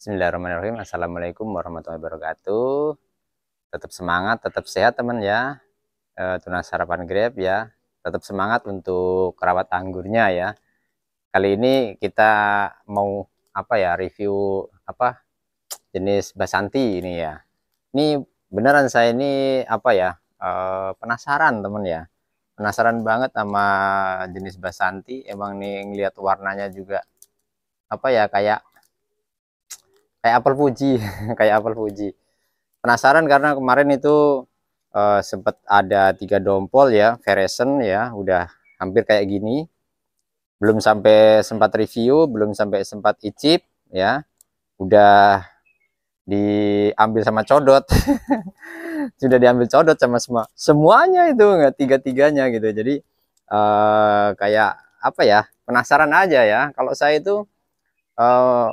Bismillahirrahmanirrahim. Assalamualaikum warahmatullahi wabarakatuh. Tetap semangat, tetap sehat teman ya. Tunas harapan Grab ya. Tetap semangat untuk rawat anggurnya ya. Kali ini kita mau review jenis Basanti ini ya. Ini beneran saya ini penasaran teman ya. Penasaran banget sama jenis Basanti. Emang nih ngelihat warnanya juga kayak apel Fuji, kayak apel Fuji. Penasaran karena kemarin itu sempat ada 3 dompol ya, Veresen ya, udah hampir kayak gini. Belum sampai sempat review, belum sampai sempat icip ya, udah diambil sama codot. Sudah diambil codot sama semuanya itu, nggak tiga-tiganya gitu. Jadi kayak penasaran aja ya. Kalau saya itu eh,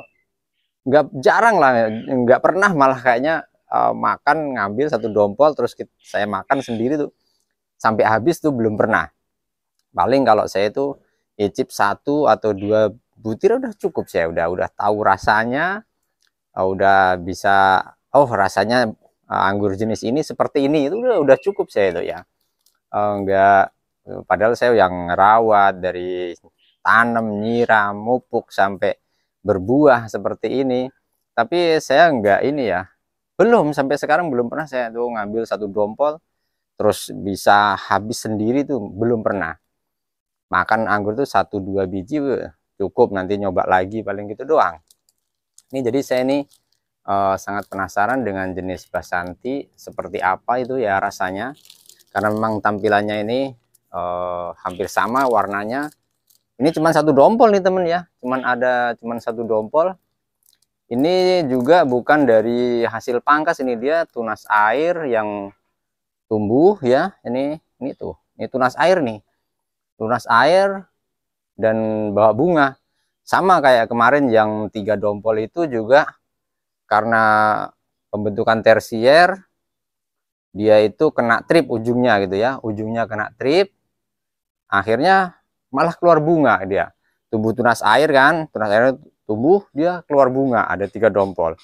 nggak jarang lah, nggak pernah malah kayaknya makan ngambil 1 dompol terus saya makan sendiri tuh sampai habis tuh belum pernah. Paling kalau saya itu icip 1 atau 2 butir udah cukup, saya udah tahu rasanya, udah bisa rasanya anggur jenis ini seperti ini, itu udah cukup saya itu ya. Enggak, padahal saya yang ngerawat dari tanam, nyiram, mupuk sampai berbuah seperti ini, tapi saya enggak ini ya, belum sampai sekarang belum pernah saya tuh ngambil 1 dompol terus bisa habis sendiri tuh belum pernah. Makan anggur tuh 1 2 biji cukup, nanti nyoba lagi paling gitu doang. Ini jadi saya ini sangat penasaran dengan jenis Basanti seperti apa itu ya rasanya, karena memang tampilannya ini hampir sama warnanya. Ini cuma 1 dompol nih temen ya, cuman 1 dompol. Ini juga bukan dari hasil pangkas, ini dia tunas air yang tumbuh ya. Ini tuh, ini tunas air nih, tunas air dan bawa bunga. Sama kayak kemarin yang 3 dompol itu juga, karena pembentukan tersier dia itu kena trip ujungnya gitu ya, ujungnya kena trip, akhirnya malah keluar bunga. Dia tumbuh tunas air kan, tunas air tumbuh, dia keluar bunga, ada 3 dompol.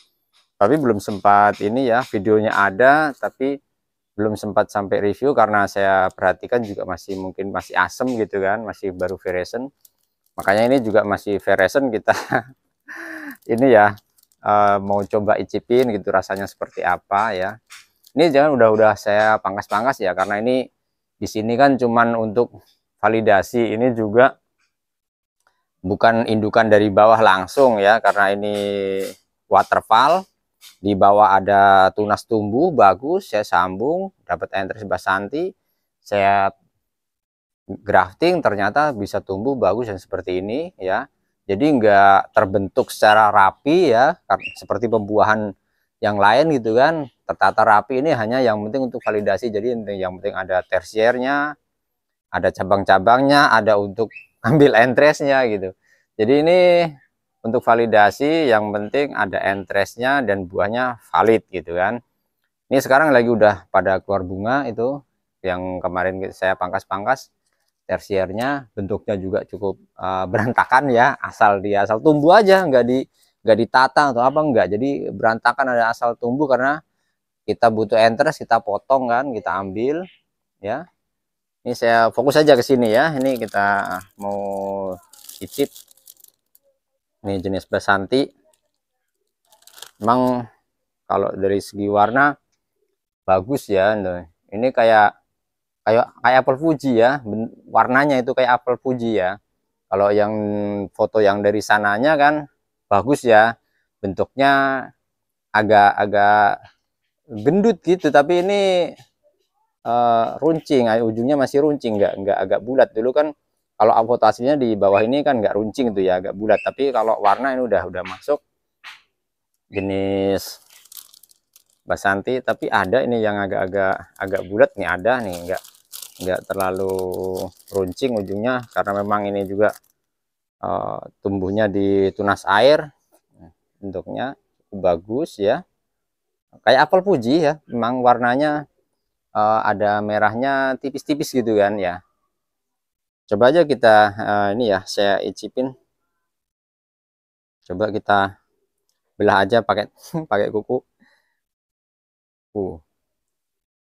Tapi belum sempat ini ya, videonya ada tapi belum sempat sampai review karena saya perhatikan juga mungkin masih asem gitu kan, masih baru Veresen. Makanya ini juga masih Veresen, kita ini ya mau coba icipin gitu rasanya seperti apa ya. Ini jangan udah saya pangkas-pangkas ya, karena ini di sini kan cuman untuk validasi. Ini juga bukan indukan dari bawah langsung ya, karena ini waterfall. Di bawah ada tunas tumbuh bagus, saya sambung dapat entres Basanti, saya grafting, ternyata bisa tumbuh bagus dan seperti ini ya. Jadi nggak terbentuk secara rapi ya, seperti pembuahan yang lain gitu kan, tertata rapi. Ini hanya yang penting untuk validasi. Jadi yang penting ada tersiernya, ada cabang-cabangnya, ada untuk ambil entresnya gitu. Jadi ini untuk validasi, yang penting ada entresnya dan buahnya valid gitu kan. Ini sekarang lagi udah pada keluar bunga itu, yang kemarin saya pangkas-pangkas tersiernya. Bentuknya juga cukup berantakan ya, asal tumbuh aja, nggak ditata atau apa, nggak, jadi berantakan, ada asal tumbuh. Karena kita butuh entres, kita potong kan, kita ambil ya. Ini saya fokus aja ke sini ya. Ini kita mau cicip. Ini jenis Basanti. Memang kalau dari segi warna bagus ya. Ini kayak apel Fuji ya. Warnanya itu kayak apel Fuji ya. Kalau yang foto yang dari sananya kan bagus ya. Bentuknya agak-agak gendut gitu, tapi ini runcing, ujungnya masih runcing, nggak agak bulat. Dulu kan kalau foto aslinya di bawah ini kan nggak runcing tuh ya, agak bulat. Tapi kalau warna ini udah masuk jenis Basanti. Tapi ada ini yang agak bulat nih, ada nih, nggak terlalu runcing ujungnya, karena memang ini juga tumbuhnya di tunas air. Bentuknya cukup bagus ya, kayak apel Fuji ya. Memang warnanya ada merahnya tipis-tipis gitu kan ya. Coba aja kita ini ya, saya icipin. Coba kita belah aja pakai pakai kuku.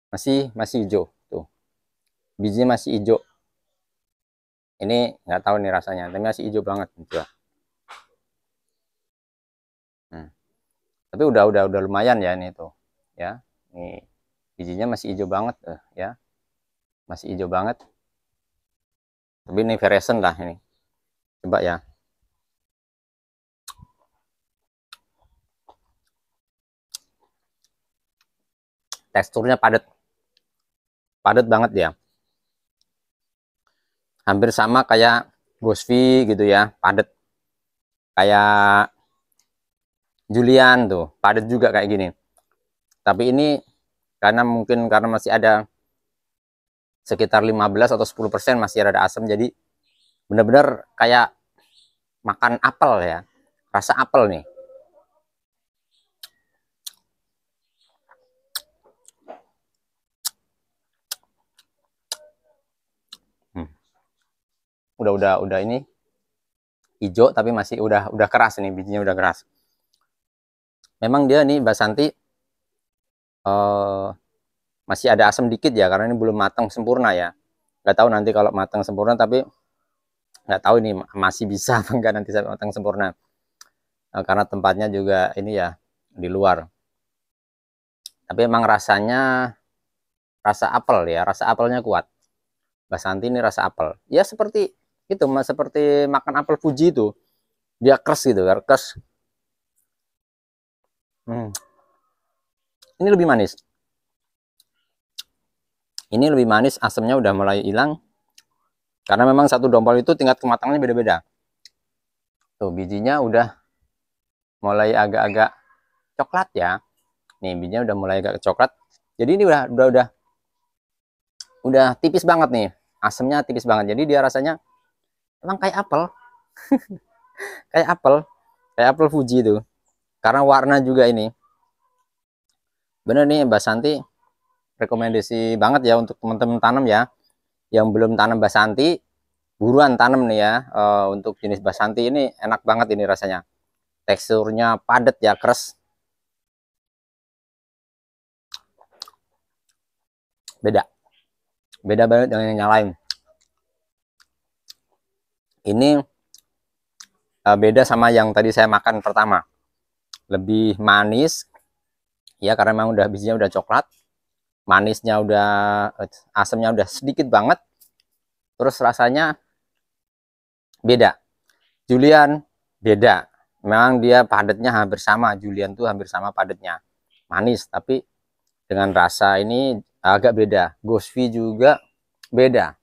Masih hijau tuh, bijinya masih hijau. Ini nggak tahu nih rasanya, tapi masih hijau banget gitu. Tapi udah lumayan ya ini tuh ya. Ini bijinya masih hijau banget ya, masih hijau banget. Tapi ini variation lah ini. Coba ya. Teksturnya padat. Padat banget ya. Hampir sama kayak Gosvi gitu ya, padat. Kayak Julian tuh, padat juga kayak gini. Tapi ini karena mungkin karena masih ada sekitar 15 atau 10% masih ada asam, jadi benar-benar kayak makan apel ya, rasa apel nih. Udah ini hijau tapi masih udah keras nih, bijinya udah keras. Memang dia nih Mbak Santi masih ada asam dikit ya, karena ini belum matang sempurna ya. Nggak tahu nanti kalau matang sempurna, tapi nggak tahu ini masih bisa apa enggak nanti sampai matang sempurna. Karena tempatnya juga ini ya di luar. Tapi emang rasanya rasa apel ya, rasa apelnya kuat. Mbak Santi ini rasa apel. Ya seperti itu, seperti makan apel Fuji itu. Dia keras gitu, keras. Ini lebih manis. Ini lebih manis, asamnya udah mulai hilang. Karena memang satu dompol itu tingkat kematangannya beda-beda. Tuh bijinya udah mulai agak-agak coklat ya. Nih bijinya udah mulai agak coklat. Jadi ini udah tipis banget nih. Asamnya tipis banget. Jadi dia rasanya emang kayak apel. kayak apel Fuji itu. Karena warna juga ini. Bener nih Mbak Santi, rekomendasi banget ya untuk teman-teman tanam ya. Yang belum tanam Mbak Santi, buruan tanam nih ya. Untuk jenis Mbak Santi ini enak banget ini rasanya. Teksturnya padat ya, keras. Beda banget dengan yang lain. Ini beda sama yang tadi saya makan pertama, lebih manis ya, karena memang udah bijinya udah coklat, manisnya udah, asamnya udah sedikit banget, terus rasanya beda. Julian beda, memang dia padatnya hampir sama, Julian tuh hampir sama padatnya, manis, tapi dengan rasa ini agak beda. Gosvi juga beda,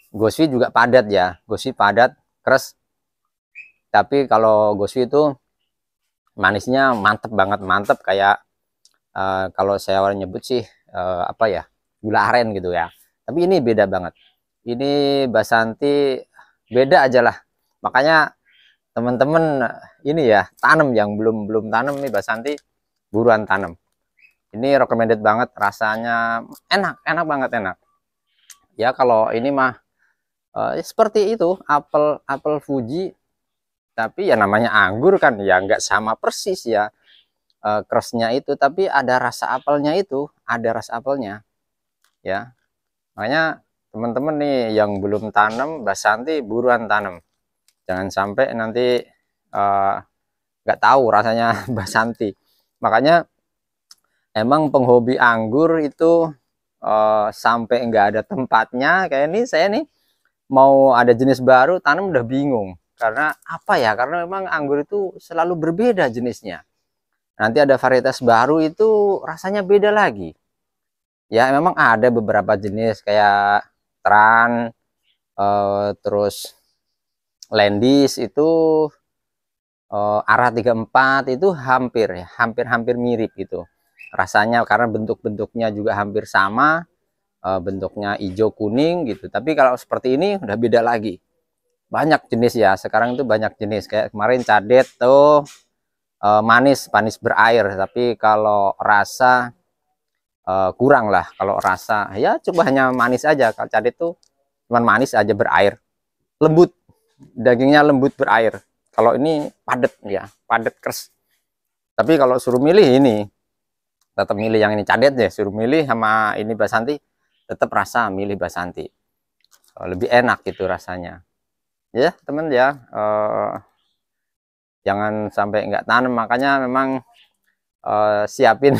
Gosvi juga padat ya, Gosvi padat, keras. Tapi kalau Gosvi itu manisnya mantep banget, mantep kayak kalau saya orang nyebut sih apa ya, gula aren gitu ya. Tapi ini beda banget. Ini Mbak Santi beda aja lah. Makanya teman-teman ini ya, tanam yang belum tanam nih Mbak Santi, buruan tanam. Ini recommended banget, rasanya enak banget, enak. Ya kalau ini mah seperti itu, apel Fuji, tapi ya namanya anggur kan ya nggak sama persis ya kerasnya itu, tapi ada rasa apelnya, itu ada rasa apelnya ya. Makanya teman-teman nih yang belum tanam Mbak Santi, buruan tanam, jangan sampai nanti nggak tahu rasanya Mbak Santi. Makanya emang penghobi anggur itu sampai nggak ada tempatnya kayak ini, saya nih mau ada jenis baru tanam udah bingung. Karena apa ya, karena memang anggur itu selalu berbeda jenisnya. Nanti ada varietas baru itu rasanya beda lagi ya. Memang ada beberapa jenis kayak Tran, terus Landis itu, Ara 34 itu hampir mirip gitu rasanya, karena bentuknya juga hampir sama, bentuknya hijau kuning gitu. Tapi kalau seperti ini udah beda lagi, banyak jenis ya sekarang itu, banyak jenis. Kayak kemarin Cadet tuh manis berair, tapi kalau rasa kurang lah. Kalau rasa ya coba hanya manis aja. Kalau Cadet tuh cuman manis aja berair, lembut, dagingnya lembut berair. Kalau ini padat ya, padat keras. Tapi kalau suruh milih ini, tetap milih yang ini cadet deh. Suruh milih sama ini Basanti, tetap rasa milih Basanti. Lebih enak gitu rasanya. Ya teman ya, jangan sampai nggak tanam. Makanya memang siapin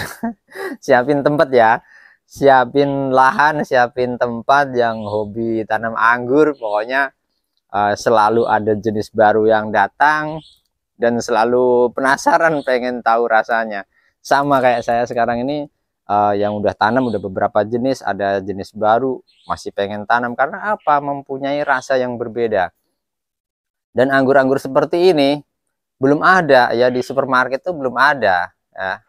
siapin tempat ya, siapin lahan, siapin tempat yang hobi tanam anggur. Pokoknya selalu ada jenis baru yang datang dan selalu penasaran pengen tahu rasanya. Sama kayak saya sekarang ini, yang udah tanam udah beberapa jenis, ada jenis baru masih pengen tanam karena apa, mempunyai rasa yang berbeda. Dan anggur-anggur seperti ini belum ada ya di supermarket, tuh belum ada ya.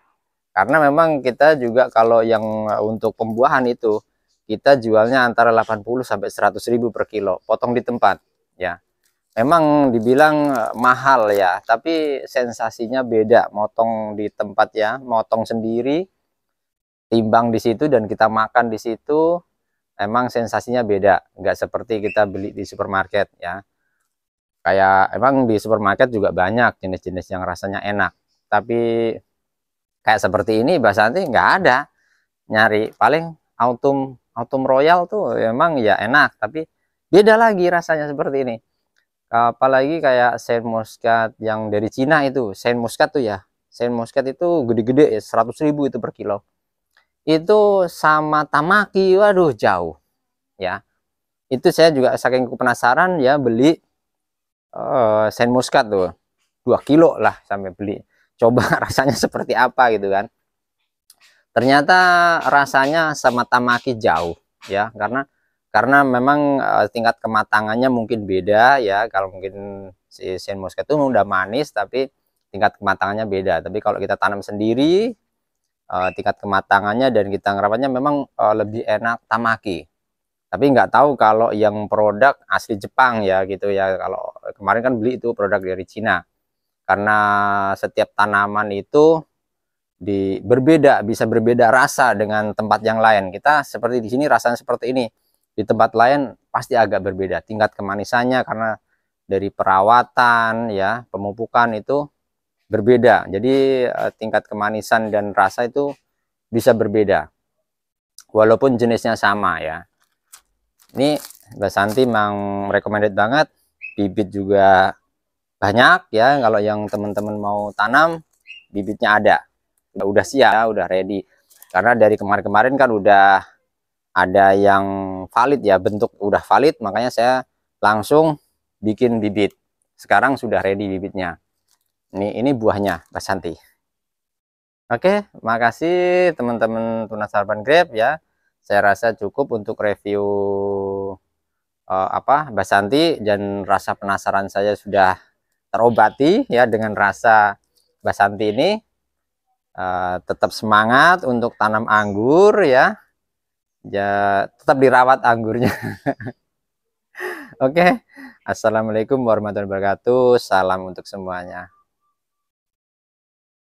Karena memang kita juga kalau yang untuk pembuahan itu kita jualnya antara 80 sampai 100.000 per kilo, potong di tempat ya. Memang dibilang mahal ya, tapi sensasinya beda motong di tempat ya, motong sendiri, timbang di situ dan kita makan di situ, emang sensasinya beda, nggak seperti kita beli di supermarket ya. Kayak emang di supermarket juga banyak jenis-jenis yang rasanya enak, tapi kayak seperti ini Basanti nggak ada. Nyari paling autumn autumn royal tuh emang ya enak, tapi beda lagi rasanya seperti ini. Apalagi kayak Saint Muscat yang dari Cina itu, Saint Muscat tuh ya, Saint Muscat itu gede-gede ya, 100.000 itu per kilo. Itu sama Tamaki, waduh jauh ya. Itu saya juga saking penasaran ya beli Saint Muscat tuh 2 kilo lah sampai beli, coba rasanya seperti apa gitu kan. Ternyata rasanya sama Tamaki jauh ya, karena memang tingkat kematangannya mungkin beda ya. Kalau mungkin si Saint Muscat itu udah manis tapi tingkat kematangannya beda. Tapi kalau kita tanam sendiri, tingkat kematangannya dan kita ngerawatnya memang lebih enak Tamaki. Tapi nggak tahu kalau yang produk asli Jepang ya gitu ya. Kalau kemarin kan beli itu produk dari Cina. Karena setiap tanaman itu berbeda, bisa berbeda rasa dengan tempat yang lain. Kita seperti di sini rasanya seperti ini, di tempat lain pasti agak berbeda tingkat kemanisannya karena dari perawatan ya, pemupukan itu berbeda. Jadi tingkat kemanisan dan rasa itu bisa berbeda walaupun jenisnya sama ya. Ini Basanti memang recommended banget, bibit juga banyak ya. Kalau yang teman-teman mau tanam, bibitnya ada, udah siap, udah ready. Karena dari kemarin-kemarin kan udah ada yang valid ya, bentuk udah valid, makanya saya langsung bikin bibit. Sekarang sudah ready bibitnya. Ini buahnya Basanti. Oke, makasih teman-teman Tunas Harapan Grape ya. Saya rasa cukup untuk review Basanti, dan rasa penasaran saya sudah terobati ya dengan rasa Basanti ini. Tetap semangat untuk tanam anggur ya. Ya, tetap dirawat anggurnya. Oke, assalamualaikum warahmatullahi wabarakatuh. Salam untuk semuanya.